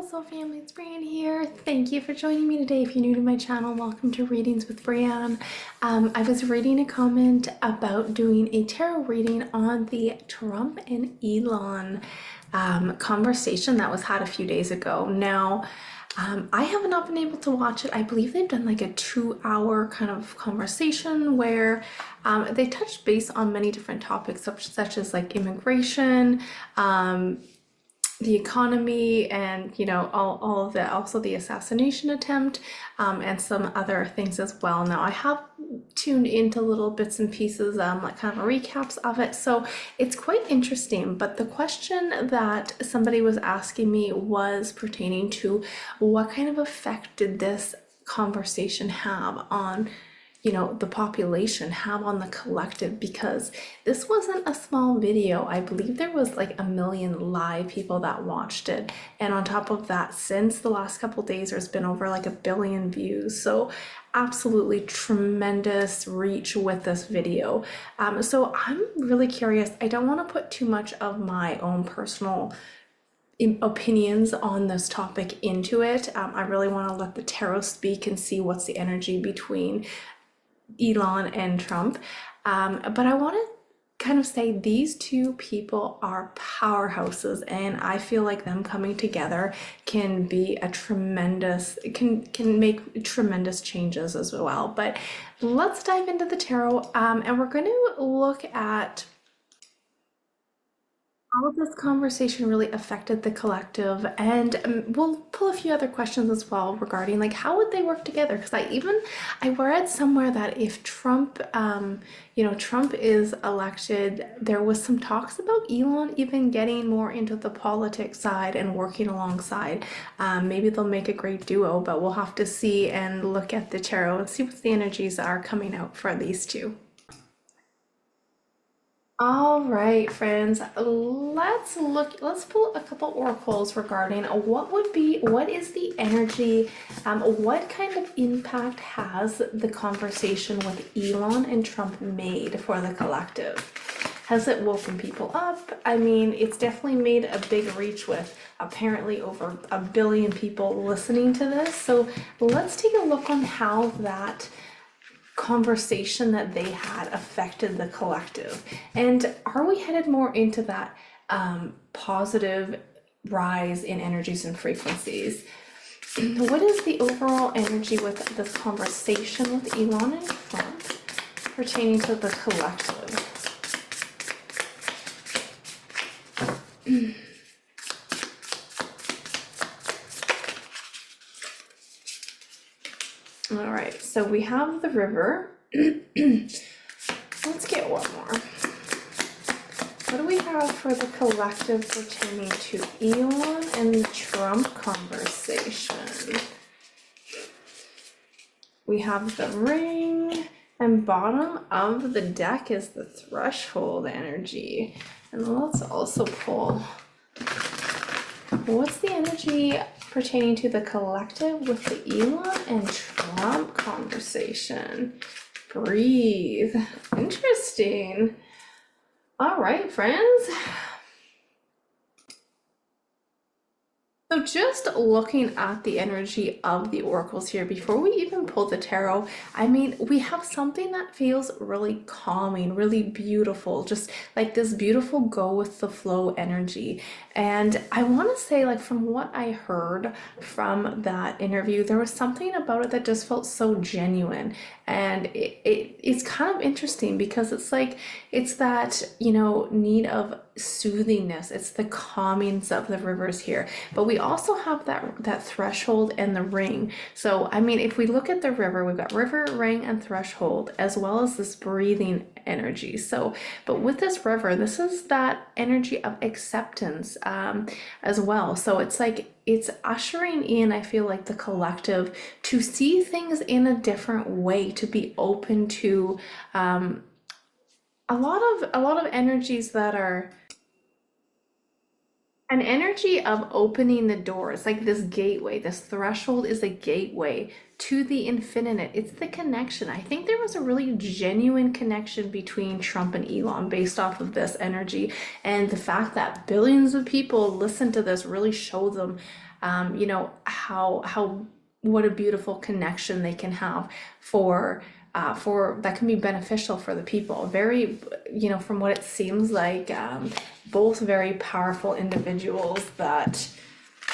Soul Family, it's Breanne here. Thank you for joining me today. If you're new to my channel, welcome to Readings with Breanne. I was reading a comment about doing a tarot reading on the Trump and Elon conversation that was had a few days ago. Now, I have not been able to watch it. I believe they've done like a 2-hour kind of conversation where they touched base on many different topics such as like immigration, the economy, and all of that, also the assassination attempt, and some other things as well. Now I have tuned into little bits and pieces, like kind of recaps of it, so it's quite interesting. But the question that somebody was asking me was pertaining to what kind of effect did this conversation have on the population, have on the collective, because this wasn't a small video. I believe there was like 1 million live people that watched it, and on top of that, since the last couple days there's been over like 1 billion views. So absolutely tremendous reach with this video. So I'm really curious. I don't want to put too much of my own personal opinions on this topic into it. I really want to let the tarot speak and see what's the energy between Elon and Trump. But I want to kind of say these two people are powerhouses, and I feel like them coming together can be a tremendous, can make tremendous changes as well. But let's dive into the tarot, and we're going to look at how this conversation really affected the collective, and we'll pull a few other questions as well regarding like how would they work together, because I read somewhere that if Trump Trump is elected, there was some talks about Elon even getting more into the politics side and working alongside. Maybe they'll make a great duo, but we'll have to see and look at the tarot and see what the energies are coming out for these two. All right, friends, let's pull a couple oracles regarding what is the energy, what kind of impact has the conversation with Elon and Trump made for the collective? Has it woken people up? I mean, it's definitely made a big reach with apparently over 1 billion people listening to this. So let's take a look on how that conversation that they had affected the collective, and are we headed more into that positive rise in energies and frequencies? What is the overall energy with this conversation with Elon and Trump pertaining to the collective? All right, so we have the river. Let's get one more. What do we have for the collective pertaining to Elon and the Trump conversation? We have the ring, and bottom of the deck is the threshold energy. And let's also pull, what's the energy pertaining to the collective with the Elon and Trump conversation? Breathe. Interesting. All right, friends. So just looking at the energy of the oracles here, before we even pull the tarot, I mean, we have something that feels really calming, really beautiful, just like this beautiful go with the flow energy. And I want to say, like, from what I heard from that interview, there was something about it that just felt so genuine. And it's kind of interesting because it's like, it's that, need of soothingness. It's the calmings of the rivers here. But we also have that threshold and the ring. So, I mean, if we look at the river, we've got river, ring, and threshold, as well as this breathing energy. So, but with this river, this is that energy of acceptance as well. So it's like, it's ushering in, I feel like, the collective to see things in a different way, to be open to a lot of energies that are an energy of opening the doors, like this gateway. This threshold is a gateway to the infinite. It's the connection. I think there was a really genuine connection between Trump and Elon based off of this energy, and the fact that billions of people listen to this really show them you know, how what a beautiful connection they can have for that can be beneficial for the people. Very, you know, from what it seems like, both very powerful individuals that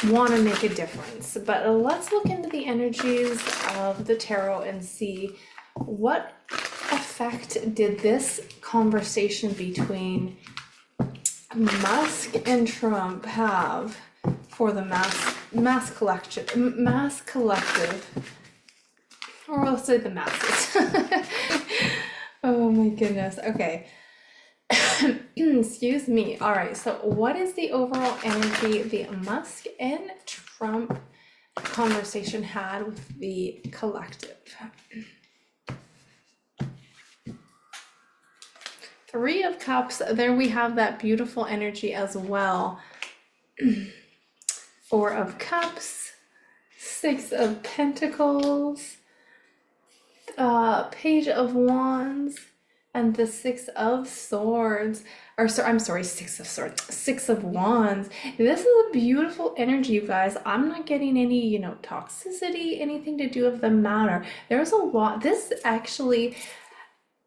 want to make a difference. But let's look into the energies of the tarot and see what effect did this conversation between Musk and Trump have for the mass collective, or let's say the masses. Oh my goodness. Okay. Excuse me. All right. So what is the overall energy the Musk and Trump conversation had with the collective? Three of Cups. There we have that beautiful energy as well. Four of Cups, Six of Pentacles, Page of Wands, and the Six of Swords. Or sorry, I'm sorry, Six of Swords, Six of Wands. This is a beautiful energy, you guys. I'm not getting any, you know, toxicity, anything to do with the matter. There's a lot.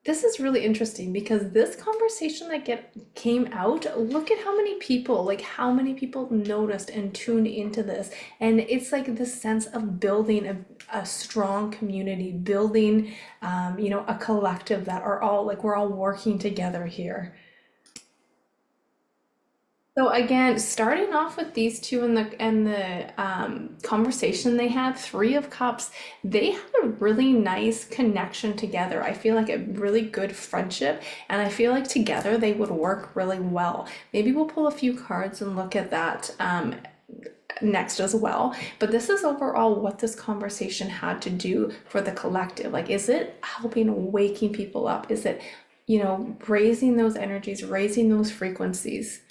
This is really interesting because this conversation that came out, look at how many people, like how many people noticed and tuned into this. And it's like this sense of building a strong community, building, you know, a collective that are all like, we're all working together here. So again, starting off with these two and the conversation they had, Three of Cups, they have a really nice connection together. I feel like a really good friendship, and I feel like together they would work really well. Maybe we'll pull a few cards and look at that next as well. But this is overall what this conversation had to do for the collective. Like, is it helping waking people up? Is it, you know, raising those energies, raising those frequencies?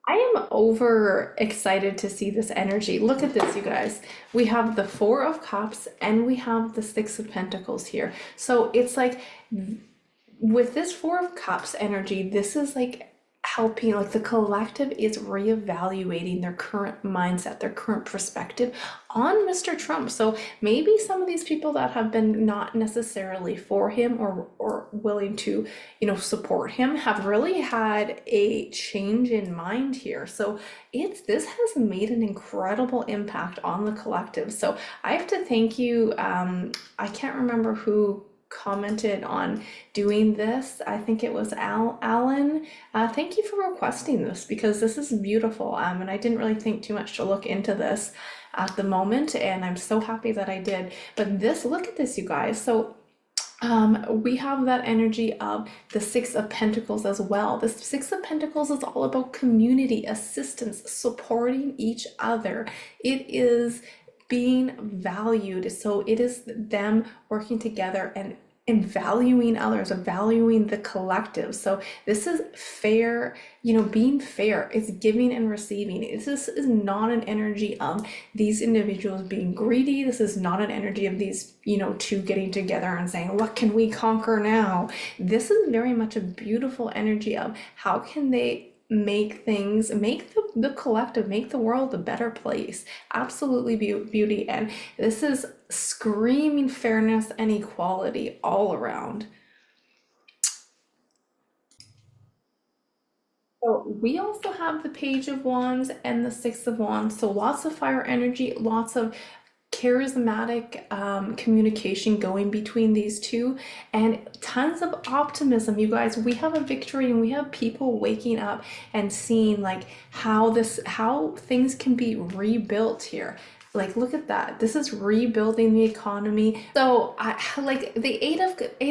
I am over excited to see this energy. Look at this, you guys. We have the Four of Cups and we have the Six of Pentacles here. So it's like with this Four of Cups energy, this is like helping, like the collective is reevaluating their current mindset, their current perspective on Mr. Trump. So maybe some of these people that have been not necessarily for him or willing to, you know, support him have really had a change in mind here. So this has made an incredible impact on the collective. So I have to thank you. I can't remember who commented on doing this. I think it was Alan. Thank you for requesting this because this is beautiful. And I didn't really think too much to look into this at the moment, and I'm so happy that I did. But this, look at this, you guys. So we have that energy of the Six of Pentacles as well. The Six of Pentacles is all about community, assistance, supporting each other. It is being valued. So it is them working together and valuing others, valuing the collective. So this is fair, you know, being fair. It's giving and receiving. This is not an energy of these individuals being greedy. This is not an energy of these, you know, two getting together and saying, what can we conquer now? This is very much a beautiful energy of how can they make the collective, make the world a better place. Absolutely beauty. And this is screaming fairness and equality all around. So we also have the Page of Wands and the Six of Wands. So lots of fire energy, lots of charismatic communication going between these two, and tons of optimism. You guys, we have a victory and we have people waking up and seeing like how things can be rebuilt here. Like, look at that. This is rebuilding the economy. So I like the eight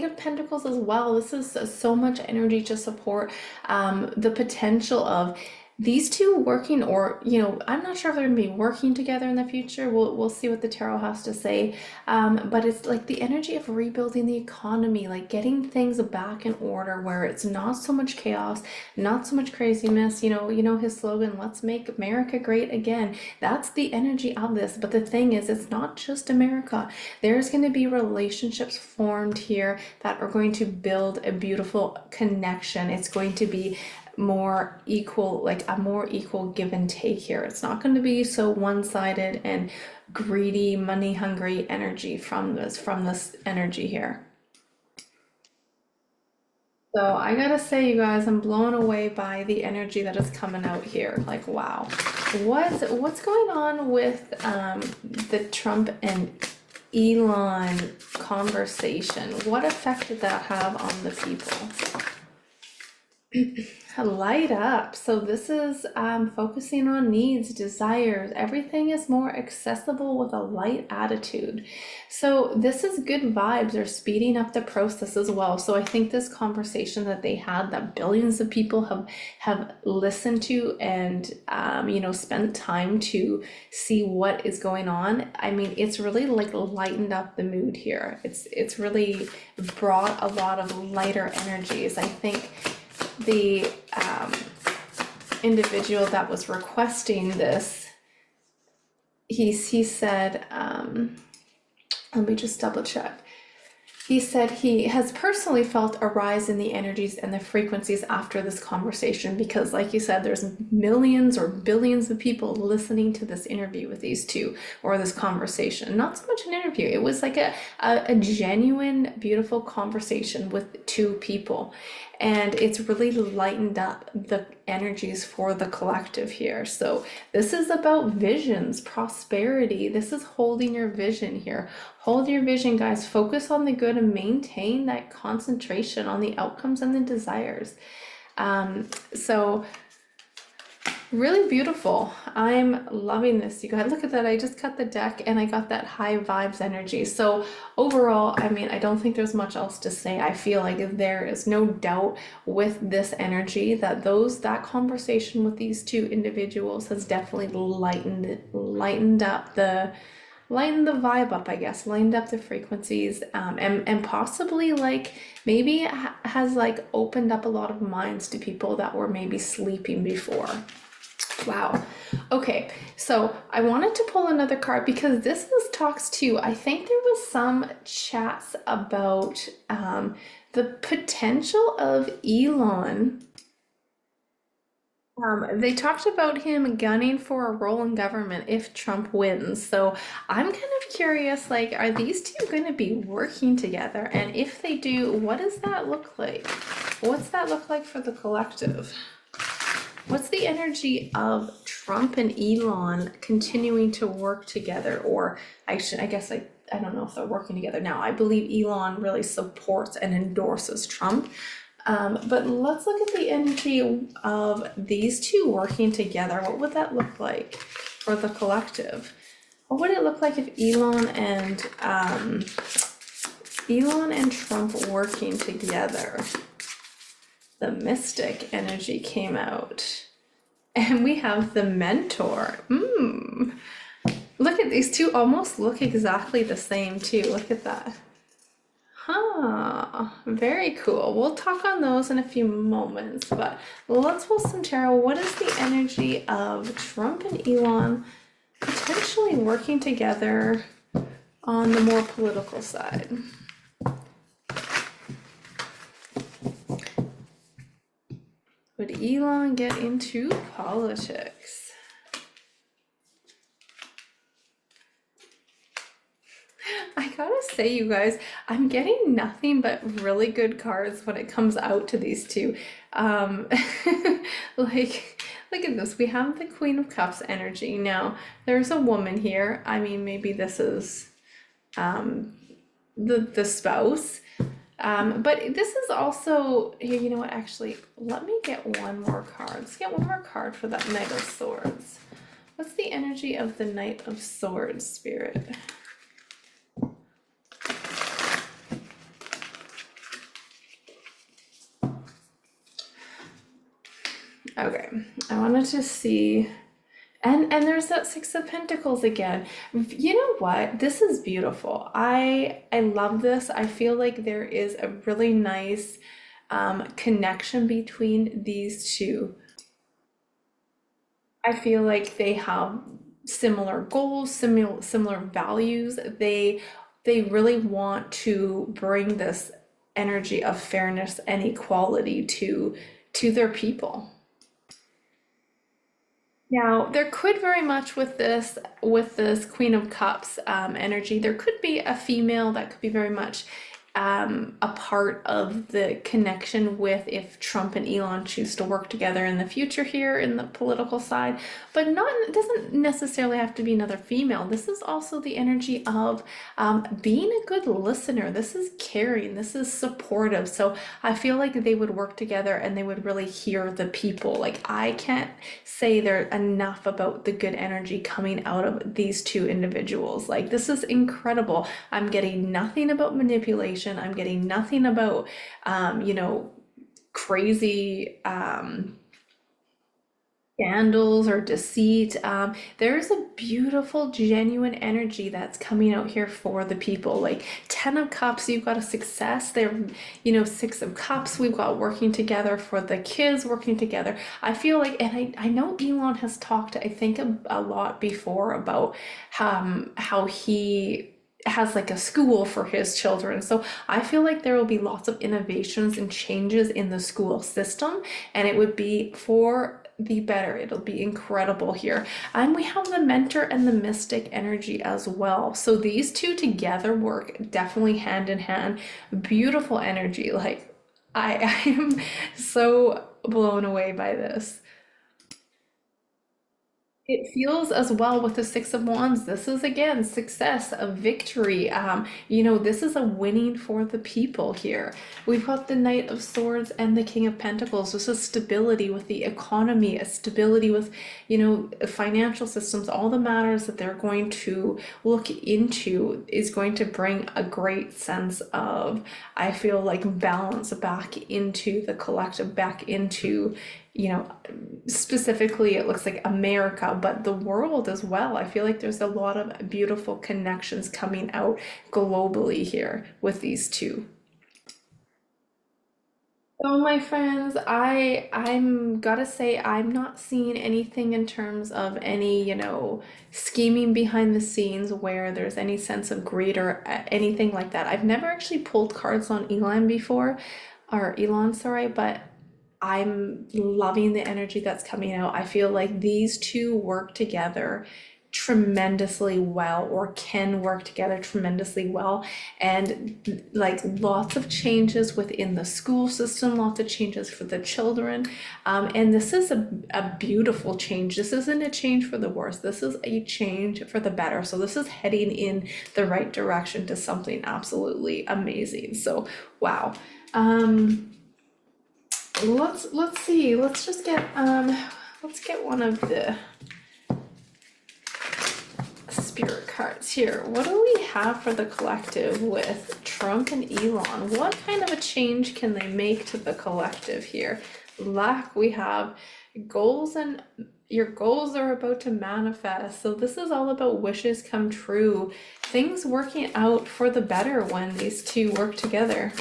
of Pentacles as well. This is so much energy to support the potential of these two working, or, you know, I'm not sure if they're gonna be working together in the future. We'll see what the tarot has to say. But it's like the energy of rebuilding the economy, like getting things back in order where it's not so much chaos, not so much craziness. You know his slogan, let's make America great again. That's the energy of this. But the thing is, it's not just America. There's going to be relationships formed here that are going to build a beautiful connection. It's going to be more equal, like a more equal give and take here. It's not going to be so one-sided and greedy, money hungry energy from this energy here. So I gotta say, you guys, I'm blown away by the energy that is coming out here. Like, wow. What's going on with the Trump and Elon conversation? What effect did that have on the people? Light up. So this is focusing on needs, desires. Everything is more accessible with a light attitude. So this is good vibes. They're speeding up the process as well. So I think this conversation that they had, that billions of people have listened to and spent time to see what is going on. I mean, it's really like lightened up the mood here. It's really brought a lot of lighter energies. I think the individual that was requesting this, he said, let me just double check. He said he has personally felt a rise in the energies and the frequencies after this conversation because, like you said, there's millions or billions of people listening to this interview with these two, or this conversation. Not so much an interview. It was like a genuine, beautiful conversation with two people. And it's really lightened up the energies for the collective here. So this is about visions, prosperity. This is holding your vision here. Hold your vision, guys. Focus on the good and maintain that concentration on the outcomes and the desires. So really beautiful. I'm loving this. You guys, look at that. I just cut the deck and I got that high vibes energy. So overall, I mean, I don't think there's much else to say. I feel like there is no doubt with this energy that that conversation with these two individuals has definitely lightened up the vibe up, I guess, lightened up the frequencies, and possibly like maybe has like opened up a lot of minds to people that were maybe sleeping before. Wow. Okay, so I wanted to pull another card because talks to, I think there was some chats about the potential of Elon. They talked about him gunning for a role in government if Trump wins. So I'm kind of curious, like, are these two going to be working together? And if they do, what does that look like? What's that look like for the collective? What's the energy of Trump and Elon continuing to work together? Or I guess I don't know if they're working together now. I believe Elon really supports and endorses Trump. But let's look at the energy of these two working together. What would that look like for the collective? What would it look like if Elon and Trump working together? The mystic energy came out. And we have the mentor. Look at these two, almost look exactly the same too. Look at that. Huh, very cool. We'll talk on those in a few moments, but let's pull some tarot. What is the energy of Trump and Elon potentially working together on the more political side? Would Elon get into politics? I gotta say, you guys, I'm getting nothing but really good cards when it comes out to these two. Like, look at this. We have the Queen of Cups energy. Now, there's a woman here. I mean, maybe this is the spouse. But this is also, here, you know what, actually, let me get one more card. Let's get one more card for that Knight of Swords. What's the energy of the Knight of Swords, Spirit? Okay, I wanted to see... And there's that Six of Pentacles again. You know what? This is beautiful. I love this. I feel like there is a really nice connection between these two. I feel like they have similar goals, similar values. They really want to bring this energy of fairness and equality to to their people. Now, there could very much with this Queen of Cups energy, there could be a female that could be very much a part of the connection with if Trump and Elon choose to work together in the future here in the political side, but not, it doesn't necessarily have to be another female. This is also the energy of being a good listener. This is caring, this is supportive. So I feel like they would work together and they would really hear the people. Like, I can't say there enough about the good energy coming out of these two individuals. Like, this is incredible. I'm getting nothing about manipulation. I'm getting nothing about, you know, crazy scandals or deceit. There's a beautiful, genuine energy that's coming out here for the people. Like Ten of Cups, you've got a success there. You know, Six of Cups, we've got working together for the kids, working together. I feel like, and I know Elon has talked, I think, a lot before about how he has like a school for his children. So I feel like there will be lots of innovations and changes in the school system, and it would be for the better. It'll be incredible here. And we have the mentor and the mystic energy as well. So these two together work definitely hand in hand. Beautiful energy. Like I am so blown away by this. It feels as well with the Six of Wands. This is again success, a victory. You know, this is a winning for the people here. We've got the Knight of Swords and the King of Pentacles. This is stability with the economy, a stability with, you know, financial systems. All the matters that they're going to look into is going to bring a great sense of, I feel like, balance back into the collective, back into, you know, specifically it looks like America, but the world as well. I feel like there's a lot of beautiful connections coming out globally here with these two. So my friends, I'm gotta say I'm not seeing anything in terms of any, you know, scheming behind the scenes where there's any sense of greed or anything like that. I've never actually pulled cards on Elon before, or Elon, sorry, but I'm loving the energy that's coming out. I feel like these two work together tremendously well, or can work together tremendously well, and like lots of changes within the school system, lots of changes for the children, and this is a beautiful change. This isn't a change for the worse, this is a change for the better. So this is heading in the right direction to something absolutely amazing. So wow. Let's see. Let's get one of the spirit cards here. What do we have for the collective with Trump and Elon? What kind of a change can they make to the collective here? Luck, we have goals, and your goals are about to manifest. So this is all about wishes come true. Things working out for the better when these two work together.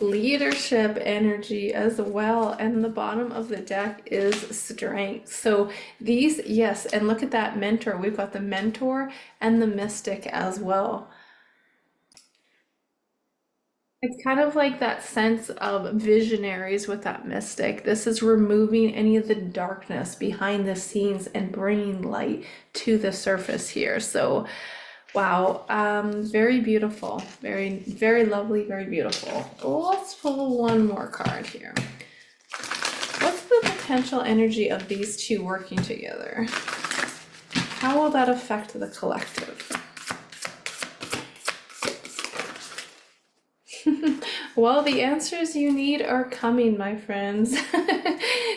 Leadership energy as well, and the bottom of the deck is strength. So these, yes, and look at that mentor. We've got the mentor and the mystic as well. It's kind of like that sense of visionaries with that mystic. This is removing any of the darkness behind the scenes and bringing light to the surface here. So wow, very beautiful, very lovely, very beautiful. Let's pull one more card here. What's the potential energy of these two working together? How will that affect the collective? Well, the answers you need are coming, my friends.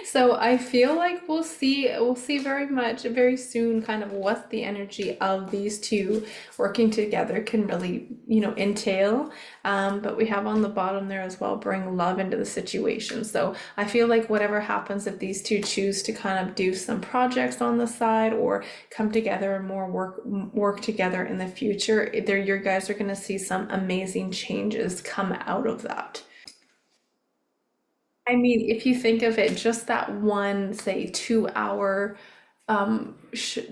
So I feel like we'll see very soon kind of what the energy of these two working together can really, you know, entail. But we have on the bottom there as well, bring love into the situation. So I feel like whatever happens, if these two choose to kind of do some projects on the side or come together and more work together in the future, there you guys are going to see some amazing changes come out of that. I mean, if you think of it, just that one, say, 2 hour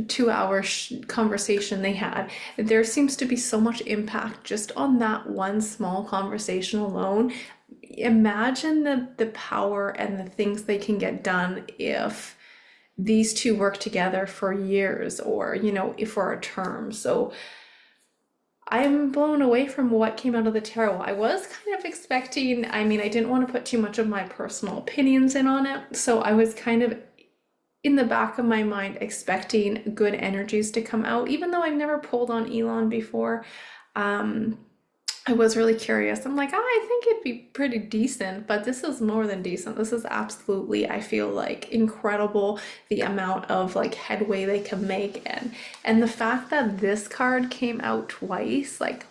2 hour conversation they had, there seems to be so much impact just on that one small conversation alone. Imagine the power and the things they can get done if these two work together for years, or if for a term. So I'm blown away from what came out of the tarot. I was kind of expecting, I mean, I didn't want to put too much of my personal opinions in on it, so I was kind of in the back of my mind expecting good energies to come out, even though I've never pulled on Elon before. I was really curious. I'm like, oh, I think it'd be pretty decent, but this is more than decent. This is absolutely, I feel like, incredible, the amount of like headway they can make, and the fact that this card came out twice, like,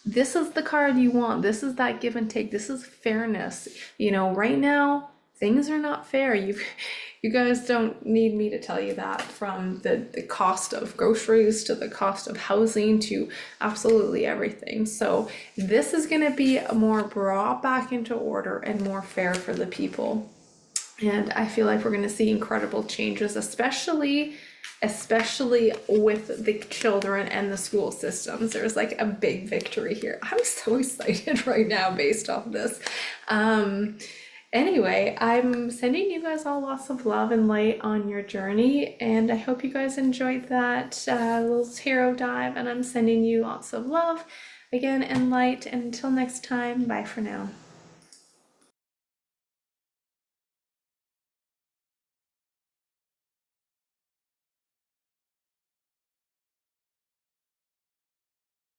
this is the card you want. This is that give and take. This is fairness. Right now things are not fair. You guys don't need me to tell you that, from the cost of groceries to the cost of housing to absolutely everything. So this is going to be more brought back into order and more fair for the people. And I feel like we're going to see incredible changes, especially with the children and the school systems. There's like a big victory here. I'm so excited right now based off this. Anyway, I'm sending you guys all lots of love and light on your journey, and I hope you guys enjoyed that little tarot dive, and I'm sending you lots of love again and light. And until next time, bye for now.